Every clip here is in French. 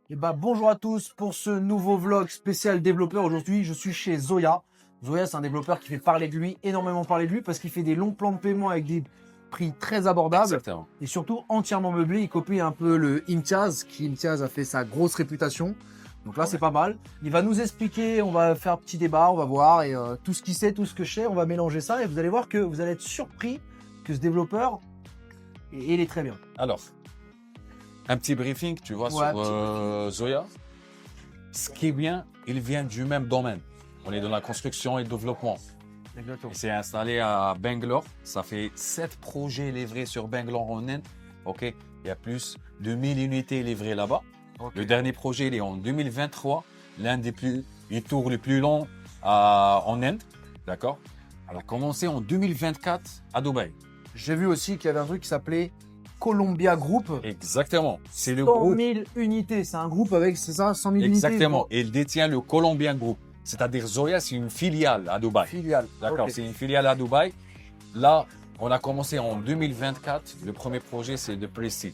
Et bonjour à tous pour ce nouveau vlog spécial développeur. Aujourd'hui, je suis chez Zoya. Zoya, c'est un développeur qui fait parler de lui, énormément parler de lui, parce qu'il fait des longs plans de paiement avec des prix très abordables. Exactement. Et surtout entièrement meublé. Il copie un peu le Imtiaz, qui Imtiaz a fait sa grosse réputation. Donc là, c'est pas mal. Il va nous expliquer, on va faire un petit débat, on va voir. Et tout ce qu'il sait, tout ce que je sais, on va mélanger ça. Et vous allez voir que vous allez être surpris que ce développeur, il est très bien. Alors, un petit briefing, tu vois, Ouais, sur Zoya. Ce qui est bien, il vient du même domaine. On est dans la construction et le développement. Exactement. Il s'est installé à Bangalore. Ça fait 7 projets livrés sur Bangalore en Inde. OK. Il y a plus de 1000 unités livrées là-bas. Okay. Le dernier projet, il est en 2023. L'un des tours les plus longs en Inde. D'accord. Alors, commencé en 2024 à Dubaï. J'ai vu aussi qu'il y avait un truc qui s'appelait Columbia Group. Exactement. C'est le 100 groupe. 000 unités. C'est un groupe avec, c'est ça, 100 000 Exactement. unités. Et il détient le Colombian Group. C'est-à-dire Zoya, c'est une filiale à Dubaï. Filiale. D'accord, Okay. c'est une filiale à Dubaï. Là, on a commencé en 2024. Le premier projet, c'est de Prestige.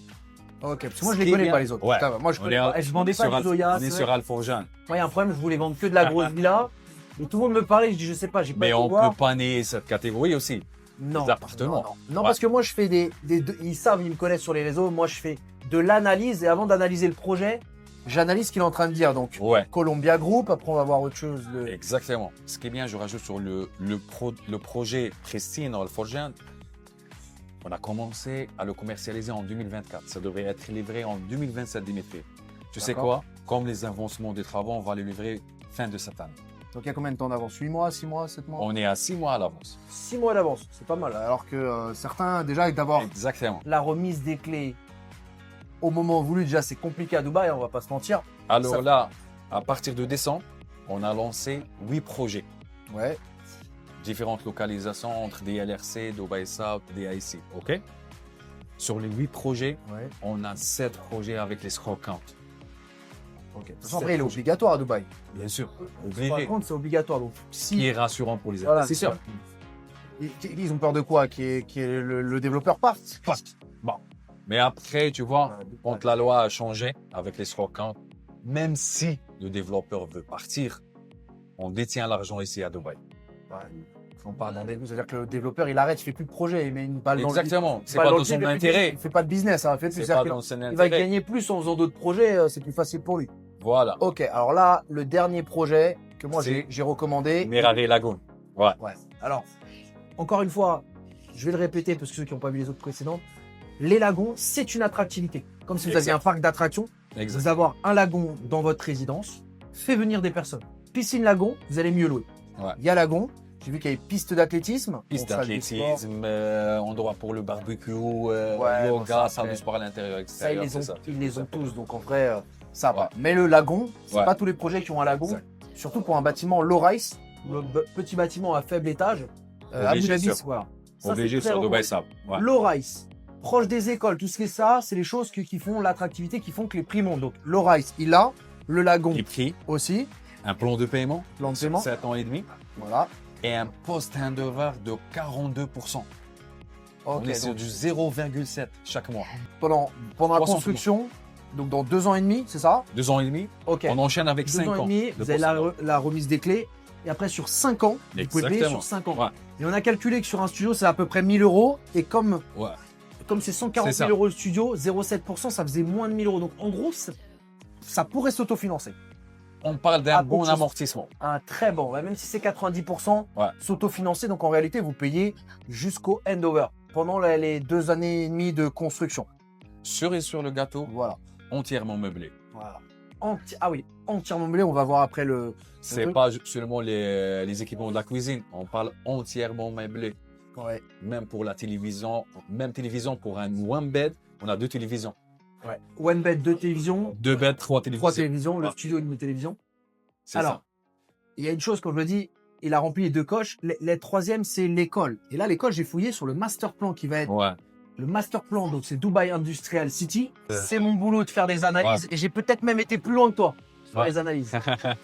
Ok, parce que moi je les connais pas les autres. Ouais. Putain, moi je connais On est pas. Je vendais pas sur du Zoya. On est sur Alforjan. Moi il y a un problème, je voulais vendre que de la grosse villa. Et tout le monde me parlait, je dis je sais pas, j'ai pas Mais été on voir. peut pas nier cette catégorie aussi. Non. des appartements. Non, Ouais. parce que moi je fais ils savent, ils me connaissent sur les réseaux. Moi je fais de l'analyse et avant d'analyser le projet, j'analyse ce qu'il est en train de dire. Donc Ouais. Columbia Group, après on va voir autre chose. Exactement. Ce qui est bien, je rajoute sur le projet Pristine Alforjan. On a commencé à le commercialiser en 2024. Ça devrait être livré en 2027, Dimitri. Tu sais quoi? Comme les avancements des travaux, on va les livrer fin de cette année. Donc il y a combien de temps d'avance? 8 mois, 6 mois, 7 mois? On est à 6 mois à l'avance. 6 mois d'avance, c'est pas mal. Alors que certains, déjà d'avoir Exactement. la remise des clés au moment voulu, déjà c'est compliqué à Dubaï, on va pas se mentir. Alors Ça- là, à partir de décembre, on a lancé 8 projets. Ouais. Différentes localisations entre DLRC, Dubaï South, DIC. OK? Sur les 8 projets, Ouais. on a 7 projets avec les score count. Ok. De toute façon, après, il est obligatoire à Dubaï. Bien sûr. Par contre, c'est obligatoire. Donc, Ce qui est rassurant pour les Voilà, investisseurs. Ils ont peur de quoi? Le développeur parte. Bon. Mais après, tu vois, quand la loi a changé avec les score count, même si le développeur veut partir, on détient l'argent ici à Dubaï. On parle d'un développeur, c'est-à-dire que le développeur, il arrête, il fait plus de projet, il met une balle Exactement. dans C'est pas dans son pied, intérêt. Il fait pas de business, ça fait plus. C'est C'est-à-dire pas qu'il- dans son Il va intérêt. gagner plus en faisant d'autres projets, c'est plus facile pour lui. Voilà. Ok, alors là, le dernier projet que moi C'est- j'ai recommandé. Mirare Lagoon. Ouais. Ouais. Alors, encore une fois, je vais le répéter parce que ceux qui n'ont pas vu les autres précédentes, les lagons, c'est une attractivité. Comme si vous aviez un parc d'attractions, Exact. vous avoir un lagon dans votre résidence, fait venir des personnes. Piscine lagon, vous allez mieux louer. Ouais. Il y a lagon, j'ai vu qu'il y avait piste d'athlétisme. Piste donc salle de sport. d'athlétisme, endroit pour le barbecue, Ouais, bon, yoga, ça, salle de c'est- sport à l'intérieur, Ça, extérieur. ils les ont tous, donc en vrai, ça va. Ouais. Mais le lagon, c'est Ouais. pas tous les projets qui ont un lagon, Exact. surtout pour un bâtiment low-rise, petit bâtiment à faible étage. Abu Obligé Dhabi, sur- voilà. Ça, Obligé c'est très sur Dubaï recommandé. South. Ouais. Low-rise, proche des écoles, tout ce qui est ça, c'est les choses qui font l'attractivité, qui font que les prix montent. Donc, low-rise, il a, le lagon Les prix, aussi, un plan de paiement, plan de paiement, 7 ans et demi, voilà. et un post-handover de 42%. Ok, On est sur donc, du 0,7 chaque mois. pendant la 300 construction, donc dans 2 ans et demi, c'est ça? 2 ans et demi, Ok. on enchaîne avec 2 5 ans et ans. demi, de vous avez post-handover. la remise des clés. Et après, sur 5 ans, vous pouvez payer Exactement. sur 5 ans. Ouais. Et on a calculé que sur un studio, c'est à peu près 1000 euros. Et comme Ouais. c'est 140 C'est ça. 000 euros le studio, 0,7%, ça faisait moins de 1000 euros. Donc en gros, ça pourrait s'autofinancer. On parle d'un Ah, bon pour que- amortissement. Un très bon, ouais, même si c'est 90%, Ouais. s'autofinancer. Donc en réalité, vous payez jusqu'au handover pendant les 2 années et demie de construction. Cerise sur le gâteau, Voilà. entièrement meublé. Voilà. Ah oui, entièrement meublé. On va voir après le. C'est truc. pas seulement les équipements de la cuisine, on parle entièrement meublé. Ouais. Même pour la télévision, même télévision pour un one bed, on a 2 télévisions. Ouais. One bed, 2 télévisions, 2 beds, 3 3 télévisions. télévisions, le Ouais. studio, une télévision. C'est Alors, ça. il y a une chose, comme je le dis, il a rempli les 2 coches. Les troisième, c'est l'école. Et là, l'école, j'ai fouillé sur le master plan qui va être Ouais. le master plan. Donc, c'est Dubai Industrial City. C'est mon boulot de faire des analyses. Et j'ai peut-être même été plus loin que toi sur Ouais. les analyses.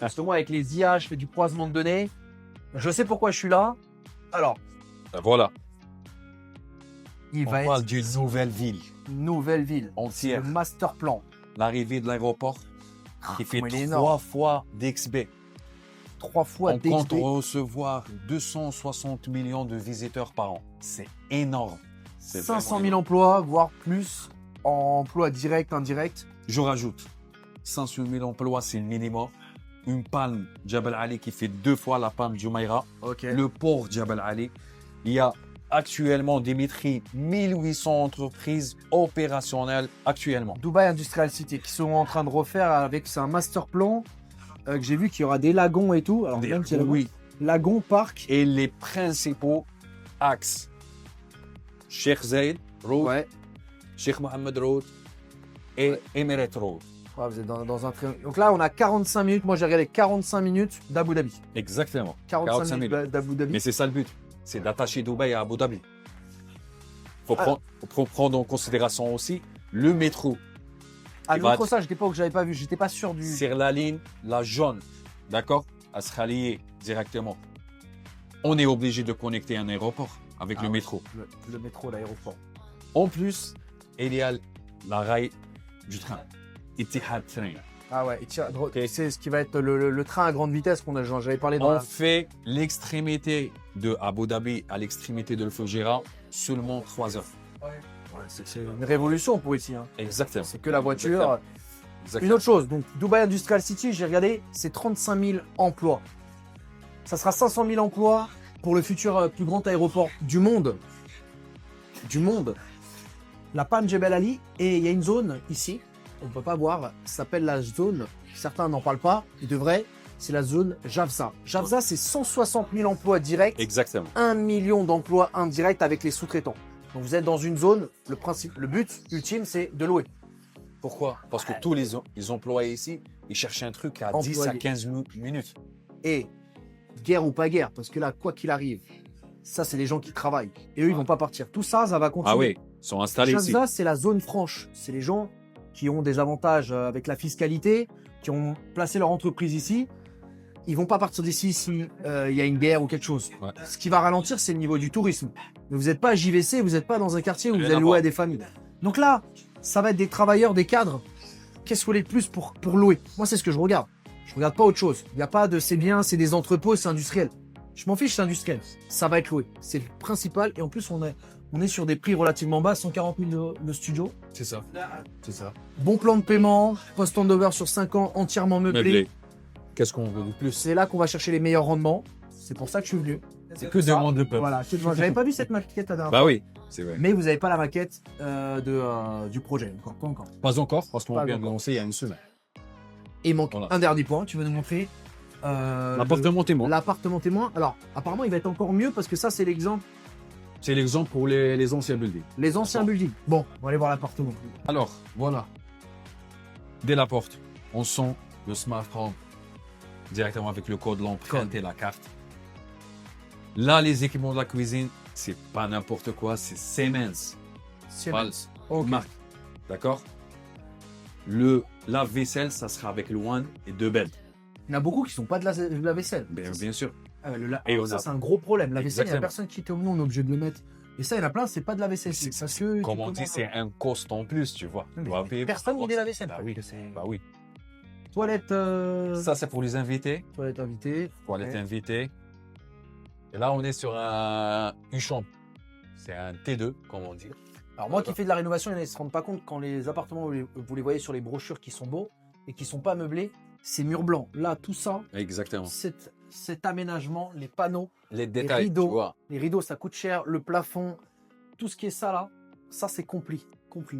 Parce que moi, avec les IA, je fais du croisement de données. Je sais pourquoi je suis là. Alors, Voilà. il On va parle être d'une nouvelle ville une nouvelle ville. entière. Le master plan. L'arrivée de l'aéroport, qui fait mais il est 3 énorme. fois DXB. 3 fois On compte DXB. recevoir 260 millions de visiteurs par an. C'est énorme. C'est 500 vraiment 000 emplois, voire plus, en emploi direct, indirect. Je rajoute 500 000 emplois, c'est le minimum. Une palme Jabal Ali qui fait 2 fois la palme Jumeirah. Ok. Le port Jabal Ali. Il y a actuellement, Dimitri, 1800 entreprises opérationnelles actuellement. Dubai Industrial City, qui sont en train de refaire avec c'est un master plan que j'ai vu qu'il y aura des lagons et tout. Alors, même s'il y a Oui. lagon, parc. Et les principaux axes. Sheikh Zayed Road, Ouais. Sheikh Mohammed Road et Emirates Road. Ouais, vous êtes dans un triangle. Donc là, on a 45 minutes. Moi, j'ai regardé 45 minutes d'Abu Dhabi. Exactement. 45 minutes 000. d'Abu Dhabi. Mais c'est ça le but. C'est d'attacher Dubaï à Abu Dhabi. Faut prendre en considération aussi le métro. Ah, il va l'autre être- ça, j'avais pas vu. J'étais pas sûr du. Sur la ligne, la jaune, d'accord? Elle sera liée directement. On est obligé de connecter un aéroport avec Ah le ouais. métro. Le métro, l'aéroport. En plus, il y a la rail du train. Etihad Train. Ah ouais, et tiens, c'est ce qui va être le train à grande vitesse j'avais parlé dans On la... fait l'extrémité de Abu Dhabi à l'extrémité de Fugera seulement 3 heures. Ouais, c'est une révolution pour ici. Hein. Exactement. C'est que la voiture. Exactement. Une autre chose, donc Dubai Industrial City, j'ai regardé, c'est 35 000 emplois. Ça sera 500 000 emplois pour le futur plus grand aéroport du monde. Du monde. La Palm Jebel Ali, et il y a une zone ici, on ne peut pas voir, ça s'appelle la zone, certains n'en parlent pas, ils devraient, c'est la zone Javza. Javza, c'est 160 000 emplois directs, Exactement. 1 million d'emplois indirects avec les sous-traitants. Donc vous êtes dans une zone, le but ultime, c'est de louer. Pourquoi? Parce que tous les employés ici, ils cherchent un truc à 10 à Employés. 15 minutes. Et guerre ou pas guerre, parce que là, quoi qu'il arrive, ça, c'est les gens qui travaillent. Et eux, ils vont pas partir. Tout ça, ça va continuer. Ah oui, ils sont installés ici. Javza, c'est la zone franche. C'est les gens qui ont des avantages avec la fiscalité, qui ont placé leur entreprise ici. Ils vont pas partir d'ici si il y a une guerre ou quelque chose. Ouais. Ce qui va ralentir, c'est le niveau du tourisme. Mais vous n'êtes pas à JVC, vous n'êtes pas dans un quartier où vous Rien allez à louer voir. à des familles. Donc là, ça va être des travailleurs, des cadres. Qu'est-ce que vous voulez de plus pour louer? Moi, c'est ce que je regarde. Je regarde pas autre chose. Il n'y a pas de c'est bien, c'est des entrepôts, c'est industriel. Je m'en fiche, c'est industriel. Ça va être loué. C'est le principal. Et en plus, on est sur des prix relativement bas, 140 000 le studio. C'est ça. C'est ça. Bon plan de paiement, post-handover sur 5 ans, entièrement meublé. Meublé. Qu'est-ce qu'on veut de plus? C'est là qu'on va chercher les meilleurs rendements. C'est pour ça que je suis venu. C'est que demande le peuple. Voilà, j'avais pas vu cette maquette la dernière Bah fois. oui, c'est vrai. Mais vous n'avez pas la maquette du projet. Encore, pas encore. Pas encore, parce qu'on Pas vient de encore. lancer il y a une semaine. Et il manque Voilà. un dernier point. Tu vas nous montrer L'appartement témoin. l'appartement témoin. Alors, apparemment, il va être encore mieux parce que ça, c'est l'exemple. C'est l'exemple pour les anciens buildings. Les anciens buildings. Bon, on va aller voir l'appartement. Alors, voilà. Dès la porte, on sent le smart home directement avec le code, l'empreinte et la carte. Là, les équipements de la cuisine, c'est pas n'importe quoi, c'est Siemens. Siemens. Pas Ok. marque. D'accord? Le lave-vaisselle, ça sera avec le One et 2 beds. Il y en a beaucoup qui sont pas de la vaisselle. Bien sûr. Et on ça, a- c'est un gros problème. La vaisselle, il n'y a Exactement. personne qui te nous, on est obligé de le mettre. Et ça, il y en a plein, c'est pas de la vaisselle. C'est parce que. Comme on dit, c'est un cost en plus, tu vois. Mais Tu dois payer pour personne ça. n'y la vaisselle. Bah oui. Bah oui. Toilette. Ça, c'est pour les invités. Toilette invitée. Toilette Ouais. invitée. Et là, on est sur une chambre. C'est un T2, comme on dit. Alors moi qui fais de la rénovation, ils ne se rendent pas compte quand les appartements, vous les voyez sur les brochures qui sont beaux et qui sont pas meublés, c'est mur blanc. Là, tout ça, Exactement. cet aménagement, les panneaux, Les détails, rideaux. tu vois. les rideaux, ça coûte cher, le plafond, tout ce qui est ça là, ça c'est compris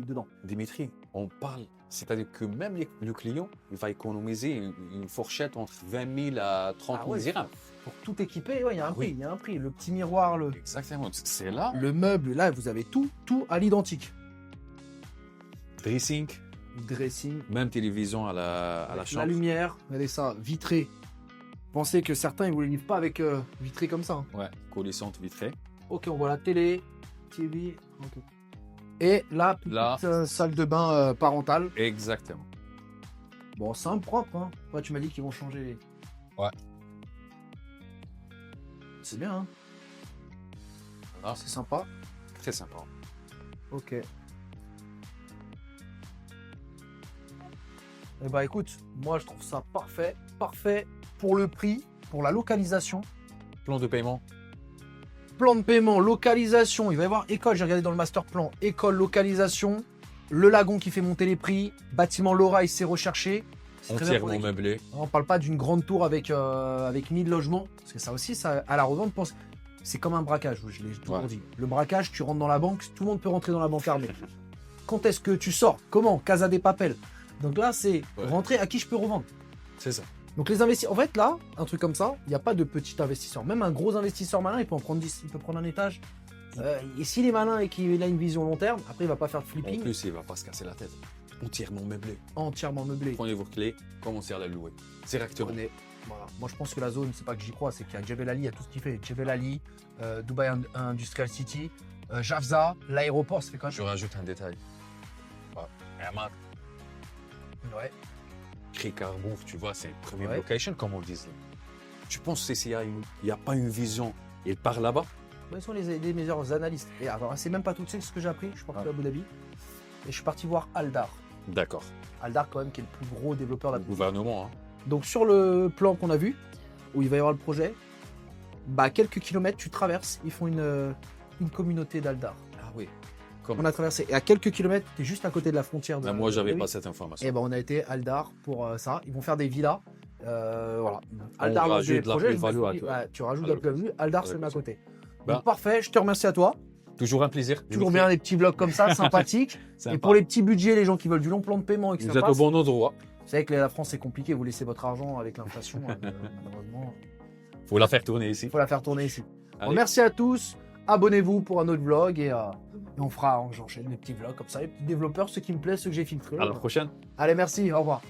dedans. Dimitri, on parle. C'est-à-dire que même le client, il va économiser une fourchette entre 20 000 à 30 000 Ah ouais. dirhams. Pour tout équiper, ouais, il y a un prix, Oui. il y a un prix. Le petit miroir, Exactement. C'est là. le meuble, là vous avez tout à l'identique. Dressing, Dressing, même télévision à la la chambre. lumière, regardez ça, vitré. Pensez que certains ils vous les livrent pas avec vitré comme ça. Hein. Ouais, coulissante vitrée. Ok, on voit la télé, TV. ok. Et là, Là. petite, salle de bain parentale. Exactement. Bon, simple, propre. Hein. Ouais, tu m'as dit qu'ils vont changer les. Ouais. C'est bien, hein. Ah. C'est sympa. Très sympa. Ok. Eh bah écoute, moi je trouve ça parfait. Parfait pour le prix, pour la localisation. Plan de paiement. Plan de paiement, localisation. Il va y avoir école, j'ai regardé dans le master plan. École, localisation. Le lagon qui fait monter les prix. Bâtiment Laura, il s'est recherché. C'est très bien pour Entièrement des- meublé. On parle pas d'une grande tour avec 1000 logements. Parce que ça aussi, ça, à la revente, c'est comme un braquage, je l'ai toujours Ouais. dit. Le braquage, tu rentres dans la banque, tout le monde peut rentrer dans la banque armée. Quand est-ce que tu sors? Comment? Casa des Papel. Donc là, c'est Ouais. rentrer à qui je peux revendre. C'est ça. Donc les investisseurs, en fait là, un truc comme ça, il n'y a pas de petit investisseur. Même un gros investisseur malin, il peut en prendre 10, il peut prendre un étage. Et s'il est malin et qu'il a une vision long terme, après il va pas faire de En flipping, plus, il va pas se casser la tête. Entièrement meublé. entièrement meublé. Prenez vos clés, commencez à la louer. Directement. Prenez- Voilà. Moi je pense que la zone, c'est pas que j'y crois, c'est qu'il y a Jebel Ali, il y a tout ce qu'il fait. Jebel Ali, Dubai Industrial City, Jafza, l'aéroport, ça fait quand Je même. rajoute un détail. Hamad, Ouais. Cricarbourg, tu vois, c'est une première Ouais. location, comme on dit. Tu penses que s'il n'y a pas une vision, il part là-bas? Ils sont les meilleurs analystes. Et alors, c'est même pas tout, tu sais ce que j'ai appris. Je suis parti à Abu Dhabi et je suis parti voir Aldar. D'accord. Aldar, quand même, qui est le plus gros développeur Le d'Abu gouvernement, hein. Donc sur le plan qu'on a vu, où il va y avoir le projet, bah quelques kilomètres, tu traverses, ils font une communauté d'Aldar. Ah oui. Comme... On a traversé, et à quelques kilomètres, tu es juste à côté de la frontière. Ben, moi, j'avais de- pas cette information. Et ben on a été à Aldar pour ça. Ils vont faire des villas. Voilà. On Aldar lance rajoute des de la projets, je me plus-value suis dit, à- ouais, tu rajoutes à de la plus-value. Aldar se Avec met à ça. côté. Ben. Donc, parfait, je te remercie à toi. Toujours un plaisir. Toujours bien les petits blocs comme ça, sympathiques. Sympa. Et pour les petits budgets, les gens qui veulent du long plan de paiement et que Vous ça êtes au passe, bon endroit. vous savez que la France c'est compliqué, vous laissez votre argent avec l'inflation, malheureusement. Faut la faire tourner ici. Il faut la faire tourner ici. Allez. Bon, merci à tous. Abonnez-vous pour un autre vlog et on fera, j'enchaîne les petits vlogs comme ça, les petits développeurs, ceux qui me plaisent, ceux que j'ai filtrés. À la prochaine. Allez, merci, au revoir.